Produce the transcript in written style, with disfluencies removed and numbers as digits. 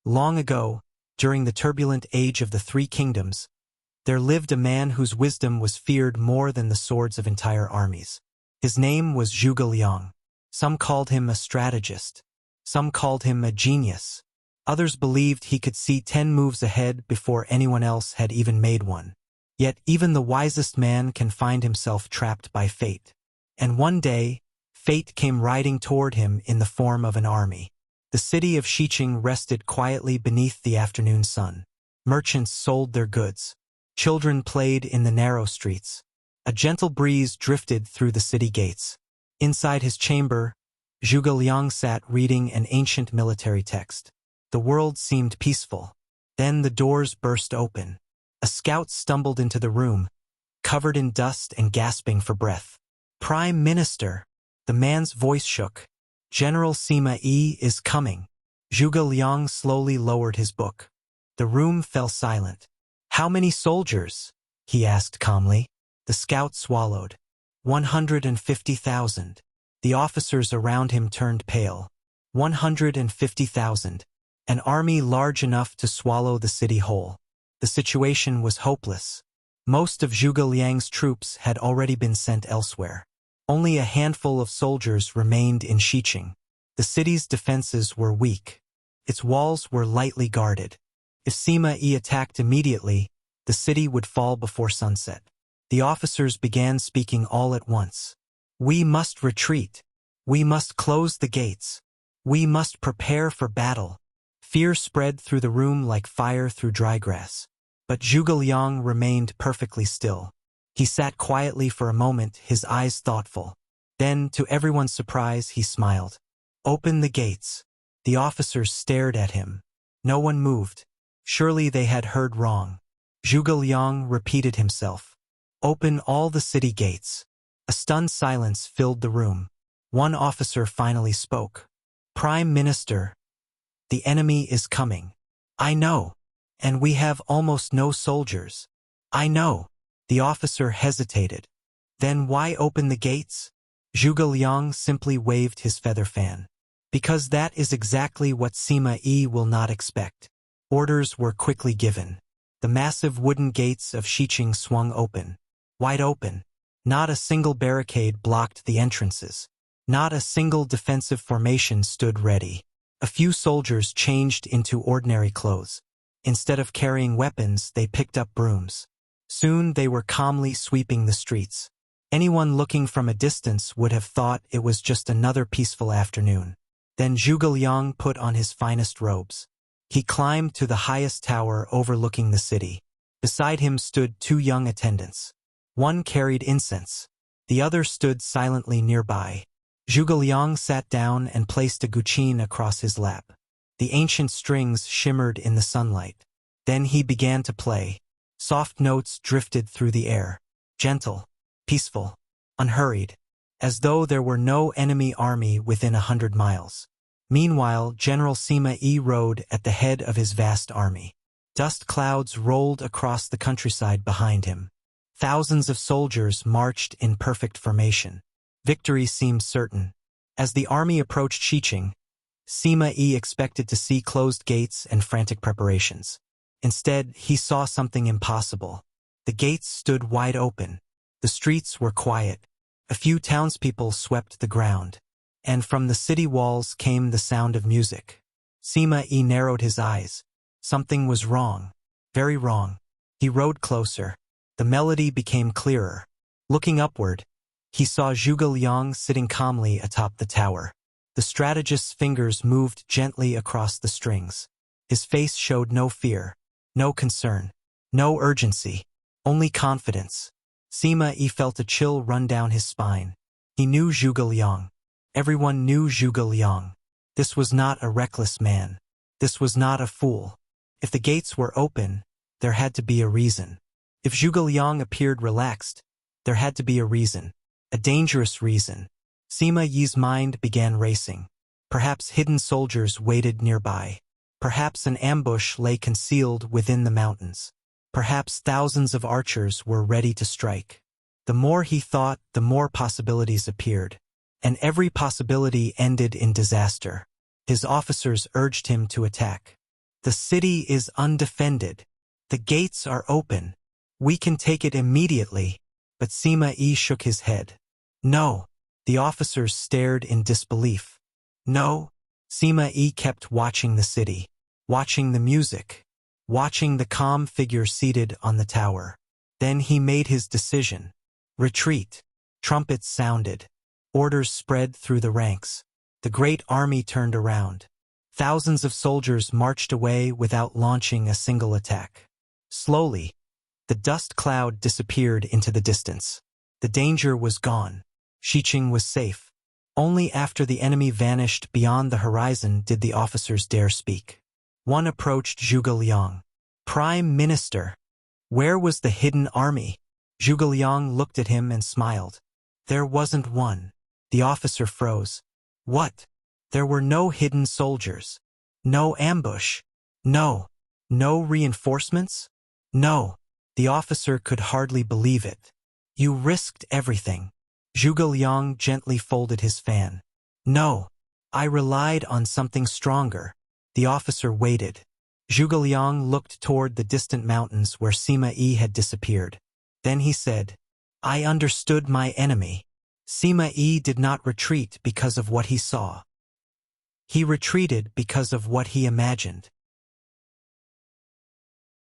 Long ago, during the turbulent age of the Three Kingdoms, there lived a man whose wisdom was feared more than the swords of entire armies. His name was Zhuge Liang. Some called him a strategist. Some called him a genius. Others believed he could see 10 moves ahead before anyone else had even made one. Yet even the wisest man can find himself trapped by fate. And one day, fate came riding toward him in the form of an army. The city of Xiqing rested quietly beneath the afternoon sun. Merchants sold their goods. Children played in the narrow streets. A gentle breeze drifted through the city gates. Inside his chamber, Zhuge Liang sat reading an ancient military text. The world seemed peaceful. Then the doors burst open. A scout stumbled into the room, covered in dust and gasping for breath. "Prime Minister!" The man's voice shook. "General Sima Yi is coming." Zhuge Liang slowly lowered his book. The room fell silent. "How many soldiers?" he asked calmly. The scout swallowed. 150,000. The officers around him turned pale. 150,000. An army large enough to swallow the city whole. The situation was hopeless. Most of Zhuge Liang's troops had already been sent elsewhere. Only a handful of soldiers remained in Xiqing. The city's defenses were weak. Its walls were lightly guarded. If Sima Yi attacked immediately, the city would fall before sunset. The officers began speaking all at once. "We must retreat. We must close the gates. We must prepare for battle." Fear spread through the room like fire through dry grass. But Zhuge Liang remained perfectly still. He sat quietly for a moment, his eyes thoughtful. Then, to everyone's surprise, he smiled. "Open the gates." The officers stared at him. No one moved. Surely they had heard wrong. Zhuge Liang repeated himself. "Open all the city gates." A stunned silence filled the room. One officer finally spoke. "Prime Minister, the enemy is coming." "I know. And we have almost no soldiers." "I know." The officer hesitated. "Then why open the gates?" Zhuge Liang simply waved his feather fan. "Because that is exactly what Sima Yi will not expect." Orders were quickly given. The massive wooden gates of Xiqing swung open. Wide open. Not a single barricade blocked the entrances. Not a single defensive formation stood ready. A few soldiers changed into ordinary clothes. Instead of carrying weapons, they picked up brooms. Soon they were calmly sweeping the streets. Anyone looking from a distance would have thought it was just another peaceful afternoon. Then Zhuge Liang put on his finest robes. He climbed to the highest tower overlooking the city. Beside him stood 2 young attendants. One carried incense. The other stood silently nearby. Zhuge Liang sat down and placed a guqin across his lap. The ancient strings shimmered in the sunlight. Then he began to play. Soft notes drifted through the air. Gentle, peaceful, unhurried, as though there were no enemy army within 100 miles. Meanwhile, General Sima Yi rode at the head of his vast army. Dust clouds rolled across the countryside behind him. Thousands of soldiers marched in perfect formation. Victory seemed certain. As the army approached Xiqing, Sima Yi expected to see closed gates and frantic preparations. Instead, he saw something impossible. The gates stood wide open. The streets were quiet. A few townspeople swept the ground. And from the city walls came the sound of music. Sima Yi narrowed his eyes. Something was wrong. Very wrong. He rode closer. The melody became clearer. Looking upward, he saw Zhuge Liang sitting calmly atop the tower. The strategist's fingers moved gently across the strings. His face showed no fear, no concern, no urgency, only confidence. Sima Yi felt a chill run down his spine. He knew Zhuge Liang. Everyone knew Zhuge Liang. This was not a reckless man. This was not a fool. If the gates were open, there had to be a reason. If Zhuge Liang appeared relaxed, there had to be a reason. A dangerous reason. Sima Yi's mind began racing. Perhaps hidden soldiers waited nearby. Perhaps an ambush lay concealed within the mountains. Perhaps thousands of archers were ready to strike. The more he thought, the more possibilities appeared. And every possibility ended in disaster. His officers urged him to attack. The city is undefended. The gates are open. We can take it immediately. But Sima Yi shook his head. No. The officers stared in disbelief. No. Sima Yi kept watching the city, watching the music, watching the calm figure seated on the tower. Then he made his decision. Retreat. Trumpets sounded. Orders spread through the ranks. The great army turned around. Thousands of soldiers marched away without launching a single attack. Slowly, the dust cloud disappeared into the distance. The danger was gone. Xiqing was safe. Only after the enemy vanished beyond the horizon did the officers dare speak. One approached Zhuge Liang. Prime Minister, where was the hidden army? Zhuge Liang looked at him and smiled. There wasn't one. The officer froze. What? There were no hidden soldiers. No ambush. No. No reinforcements? No. The officer could hardly believe it. You risked everything. Zhuge Liang gently folded his fan. No. I relied on something stronger. The officer waited. Zhuge Liang looked toward the distant mountains where Sima Yi had disappeared. Then he said, I understood my enemy. Sima Yi did not retreat because of what he saw. He retreated because of what he imagined.